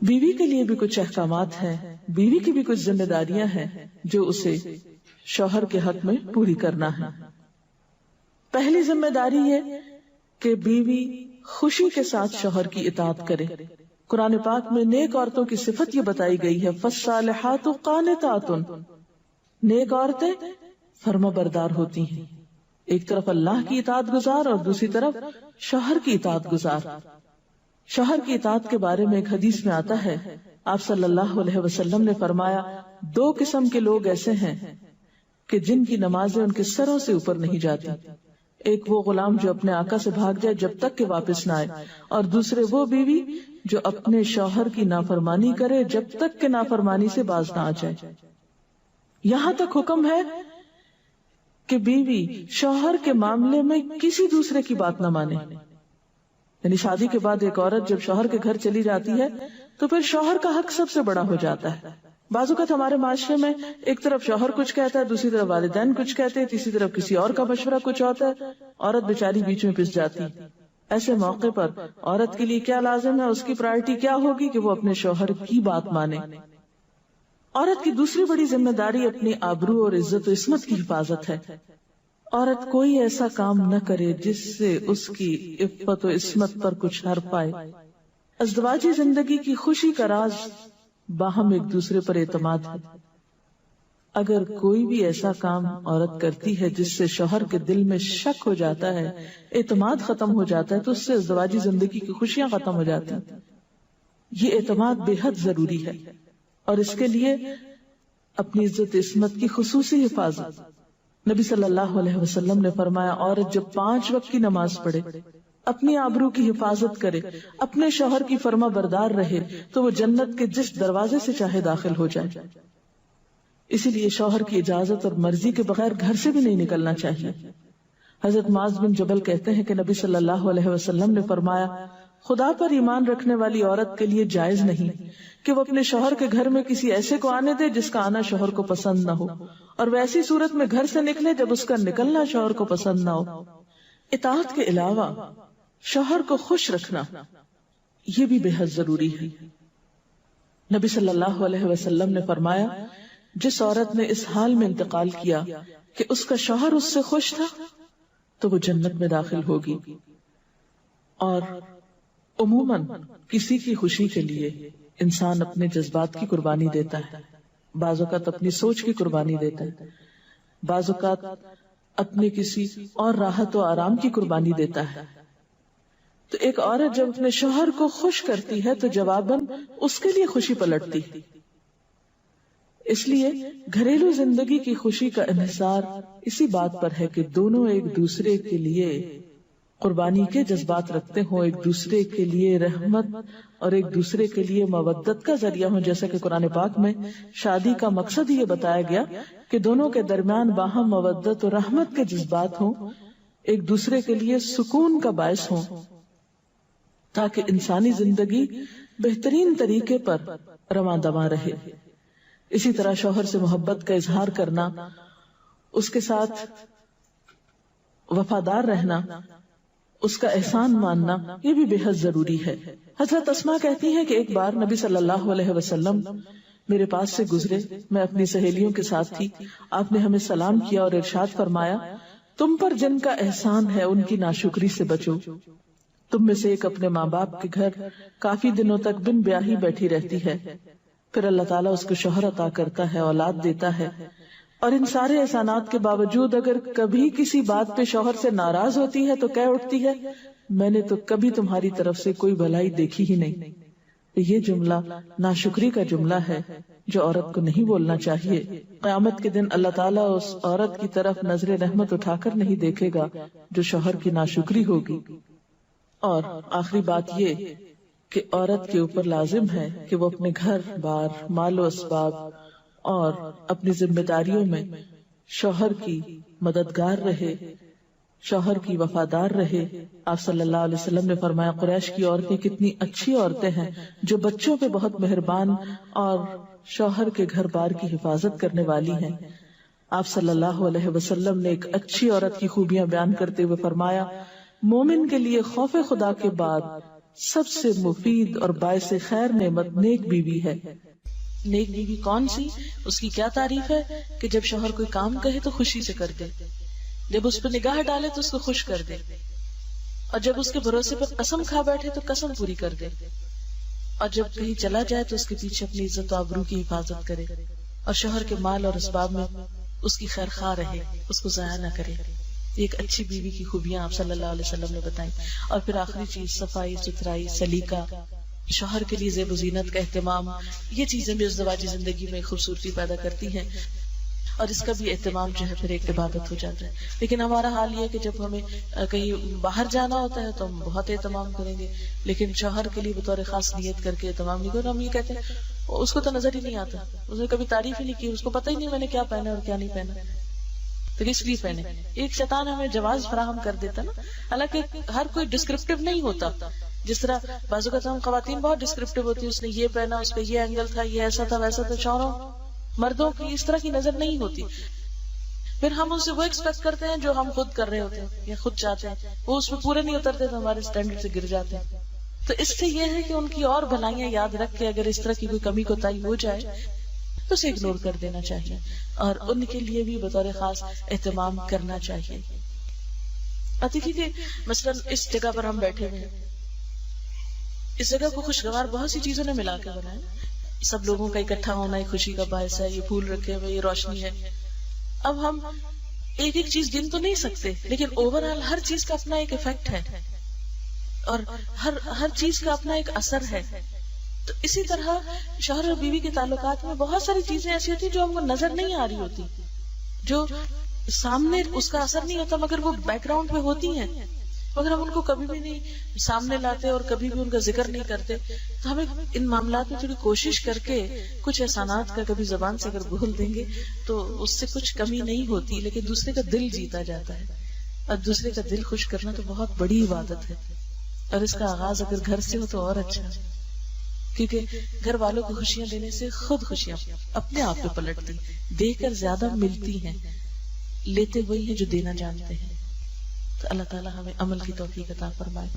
بیوی کے لیے بھی کچھ احکامات ہیں، بیوی کی بھی کچھ ذمہ داریاں ہیں جو اسے شوہر کے حق میں پوری کرنا ہے۔ پہلی ذمہ داری یہ کہ بیوی خوشی کے ساتھ شوہر کی اطاعت کرے۔ قرآن پاک میں نیک عورتوں کی صفت یہ بتائی گئی ہے، فالصالحات قانتات، نیک عورتیں فرما بردار ہوتی ہیں، ایک طرف اللہ کی اطاعت گزار اور دوسری طرف شوہر کی اطاعت گزار۔ شوہر کی اطاعت کے بارے میں ایک حدیث میں آتا ہے، آپ صلی اللہ علیہ وسلم نے فرمایا، دو قسم کے لوگ ایسے ہیں کہ جن کی نمازیں ان کے سروں سے اوپر نہیں جاتی، ایک وہ غلام جو اپنے آقا سے بھاگ جائے جب تک کہ واپس نہ آئے، اور دوسرے وہ بیوی جو اپنے شوہر کی نافرمانی کرے جب تک کہ نافرمانی سے باز نہ آ جائے۔ یہاں تک حکم ہے کہ بیوی شوہر کے معاملے میں کسی دوسرے کی بات نہ مانے، یعنی شادی کے بعد ایک عورت جب شوہر کے گھر چلی جاتی ہے تو پھر شوہر کا حق سب سے بڑا ہو جاتا ہے۔ بعض اوقات ہمارے معاشرے میں ایک طرف شوہر کچھ کہتا ہے، دوسری طرف والدین کچھ کہتے ہیں، تیسری طرف کسی اور کا مشورہ کچھ ہوتا ہے، عورت بیچاری بیچ میں پس جاتی۔ ایسے موقع پر عورت کے لیے کیا لازم ہے، اس کی پرائرٹی کیا ہوگی کہ وہ اپنے شوہر کی بات مانے۔ عورت کی دوسری بڑی ذمہ داری اپنی آبرو اور عزت و عصمت کی حفاظت ہے۔ عورت کوئی ایسا کام نہ کرے جس سے اس کی عفت و عصمت پر کچھ حرف پائے۔ ازدواجی زندگی کی خوشی کا راز باہم ایک دوسرے پر اعتماد ہے۔ اگر کوئی بھی ایسا کام عورت کرتی ہے جس سے شوہر کے دل میں شک ہو جاتا ہے، اعتماد ختم ہو جاتا ہے، تو اس سے ازدواجی زندگی کی خوشیاں ختم ہو جاتی ہیں۔ یہ اعتماد بے حد ضروری ہے، اور اس کے لیے اپنی عزت عصمت کی خصوصی حفاظت۔ نبی صلی اللہ علیہ وسلم نے فرمایا، عورت جب 5 وقت کی نماز پڑھے، اپنی آبرو کی حفاظت کرے، اپنے شوہر کی فرما بردار رہے، تو وہ جنت کے جس دروازے سے چاہے داخل ہو جائے۔ اسی لیے شوہر کی اجازت اور مرضی کے بغیر گھر سے بھی نہیں نکلنا چاہیے۔ حضرت معاذ بن جبل کہتے ہیں کہ نبی صلی اللہ علیہ وسلم نے فرمایا، خدا پر ایمان رکھنے والی عورت کے لیے جائز نہیں کہ وہ اپنے شوہر کے گھر میں کسی ایسے کو آنے دے جس کا آنا شوہر کو پسند نہ ہو، اور ویسی صورت میں گھر سے نکلے جب اس کا نکلنا شوہر کو پسند نہ ہو۔ اطاعت کے علاوہ شوہر کو خوش رکھنا یہ بھی بے حد ضروری ہے۔ نبی صلی اللہ علیہ وسلم نے فرمایا، جس عورت نے اس حال میں انتقال کیا کہ اس کا شوہر اس سے خوش تھا تو وہ جنت میں داخل ہوگی۔ اور عموماً کسی کی خوشی کے لیے انسان اپنے جذبات کی قربانی دیتا ہے، بعض اوقات اپنی سوچ کی قربانی دیتا ہے، بعض اوقات اپنے کسی اور راحت و آرام کی قربانی دیتا ہے۔ تو ایک عورت جب اپنے شوہر کو خوش کرتی ہے تو جواباً اس کے لیے خوشی پلٹتی۔ اس لیے گھریلو زندگی کی خوشی کا انحصار اسی بات پر ہے کہ دونوں ایک دوسرے کے لیے قربانی کے جذبات رکھتے ہوں، ایک دوسرے کے لیے رحمت اور ایک دوسرے کے لیے مودت کا ذریعہ ہوں، جیسا کہ قرآن پاک میں شادی کا مقصد یہ بتایا گیا کہ دونوں کے درمیان باہم مودت اور رحمت کے جذبات ہوں، ایک دوسرے کے لیے سکون کا باعث ہوں، تاکہ انسانی زندگی بہترین طریقے پر رواں دواں رہے۔ اسی طرح شوہر سے محبت کا اظہار کرنا، اس کے ساتھ وفادار رہنا، اس کا احسان ماننا، یہ بھی بے حد ضروری ہے۔ حضرت اسماء کہتی ہیں کہ ایک بار نبی صلی اللہ علیہ وسلم میرے پاس سے گزرے، میں اپنی سہیلیوں کے ساتھ تھی، آپ نے ہمیں سلام کیا اور ارشاد فرمایا، تم پر جن کا احسان ہے ان کی ناشکری سے بچو۔ تم میں سے ایک اپنے ماں باپ کے گھر کافی دنوں تک بن بیاہی بیٹھی رہتی ہے، پھر اللہ تعالیٰ اس کو شوہر عطا کرتا ہے، اولاد دیتا ہے، اور ان سارے احسانات کے باوجود اگر کبھی کسی بات پہ شوہر سے ناراض ہوتی ہے تو کہہ اٹھتی ہے، میں نے تو کبھی تمہاری طرف سے کوئی بھلائی دیکھی ہی نہیں۔ یہ جملہ ناشکری کا جملہ ہے جو عورت کو نہیں بولنا چاہیے۔ قیامت کے دن اللہ تعالیٰ اس عورت کی طرف نظر رحمت اٹھا کر نہیں دیکھے گا جو شوہر کی ناشکری ہوگی۔ اور آخری بات یہ کہ عورت کے اوپر لازم ہے کہ وہ اپنے گھر بار، مال و اسباب اور اپنی ذمہ داریوں میں شوہر کی مددگار رہے، شوہر کی وفادار رہے۔ آپ صلی اللہ علیہ وسلم نے فرمایا، قریش کی عورتیں کتنی اچھی عورتیں ہیں جو بچوں پہ بہت مہربان اور شوہر کے گھر بار کی حفاظت کرنے والی ہیں۔ آپ صلی اللہ علیہ وسلم نے ایک اچھی عورت کی خوبیاں بیان کرتے ہوئے فرمایا، مومن کے لیے خوف خدا کے بعد سب سے مفید اور باعث خیر نعمت نیک بیوی ہے۔ نیک بیوی کون سی؟ اس کی کیا تعریف ہے کہ جب شوہر کوئی کام کہے تو خوشی سے کر دے، جب اس پہ نگاہ ڈالے تو اس کو خوش کر دے، اور جب اس کے بھروسے پر قسم کھا بیٹھے تو قسم پوری کر دے، اور جب کہیں چلا جائے تو اس کے پیچھے اپنی عزت و آبرو کی حفاظت کرے، اور شوہر کے مال اور اسباب میں اس کی خیر خواہ رہے، اس کو ضائع نہ کرے۔ ایک اچھی بیوی کی خوبیاں آپ صلی اللہ علیہ وسلم نے بتائیں۔ اور پھر آخری چیز صفائی ستھرائی، سلیقہ، شوہر کے لیے زیب و زینت کا اہتمام، یہ چیزیں بھی ازدواجی زندگی میں خوبصورتی پیدا کرتی ہیں، اور اس کا بھی اہتمام جو ہے پھر ایک عبادت ہو جاتا ہے۔ لیکن ہمارا حال یہ ہے کہ جب ہمیں کہیں باہر جانا ہوتا ہے تو ہم بہت اہتمام کریں گے، لیکن شوہر کے لیے بطور خاص نیت کر کے اہتمام نہیں کریں۔ ہم یہ کہتے ہیں اس کو تو نظر ہی نہیں آتا، اس نے کبھی تعریف ہی نہیں کی، اس کو پتہ ہی نہیں میں نے کیا پہنا اور کیا نہیں پہنا، تو کس لیے پہنے؟ ایک شیطان ہمیں جواز فراہم کر دیتا نا۔ حالانکہ ہر کوئی ڈسکرپٹیو نہیں ہوتا، جس طرح بعض اوقات ہم خواتین بہت ڈسکرپٹیو ہوتی ہے، اس نے یہ پہنا، اس پہ یہ اینگل تھا، یہ ایسا تھا ویسا تھا۔ شوہروں مردوں کی اس طرح کی نظر نہیں ہوتی، پھر ہم ان سے وہ ایکسپیکٹ کرتے ہیں جو ہم خود کر رہے ہوتے ہیں یا خود چاہتے ہیں، وہ اس پہ پورے نہیں اترتے تو ہمارے اسٹینڈرڈ سے گر جاتے ہیں۔ تو اس سے یہ ہے کہ ان کی اور بھلائیاں یاد رکھ کے اگر اس طرح کی کوئی کمی کوتاہی ہو جائے تو اسے اگنور کر دینا چاہیے، اور ان کے لیے بھی بطور خاص اہتمام کرنا چاہیے۔ اب دیکھیے کہ مثلا اس جگہ پر ہم بیٹھے ہوئے ہیں، اس جگہ کو خوشگوار بہت سی چیزوں نے ملا کے بنایا، سب لوگوں کا اکٹھا ہونا ایک خوشی کا باعث ہے، یہ پھول رکھے ہوئے، یہ روشنی ہے۔ اب ہم ایک ایک چیز گن تو نہیں سکتے، لیکن اوور آل ہر چیز کا اپنا ایک ایفیکٹ ہے، اور ہر چیز کا اپنا ایک اثر ہے۔ تو اسی طرح شوہر اور بیوی کے تعلقات میں بہت ساری چیزیں ایسی ہوتی جو ہم کو نظر نہیں آ رہی ہوتی، جو سامنے اس کا اثر نہیں ہوتا مگر وہ بیک گراؤنڈ پہ ہوتی ہیں، مگر ہم ان کو کبھی بھی نہیں سامنے لاتے اور کبھی بھی ان کا ذکر نہیں کرتے۔ تو ہمیں ان معاملات میں تھوڑی کوشش کر کے کچھ احسانات کا کبھی زبان سے اگر بول دیں گے تو اس سے کچھ کمی نہیں ہوتی، لیکن دوسرے کا دل جیتا جاتا ہے، اور دوسرے کا دل خوش کرنا تو بہت بڑی عبادت ہے، اور اس کا آغاز اگر گھر سے ہو تو اور اچھا ہے، کیونکہ گھر والوں کو خوشیاں دینے سے خود خوشیاں اپنے آپ پہ پلٹتی، دے کر زیادہ ملتی ہیں، لیتے وہی ہیں جو دینا جانتے ہیں۔ تو اللہ تعالیٰ ہمیں عمل کی توفیق عطا فرمائے۔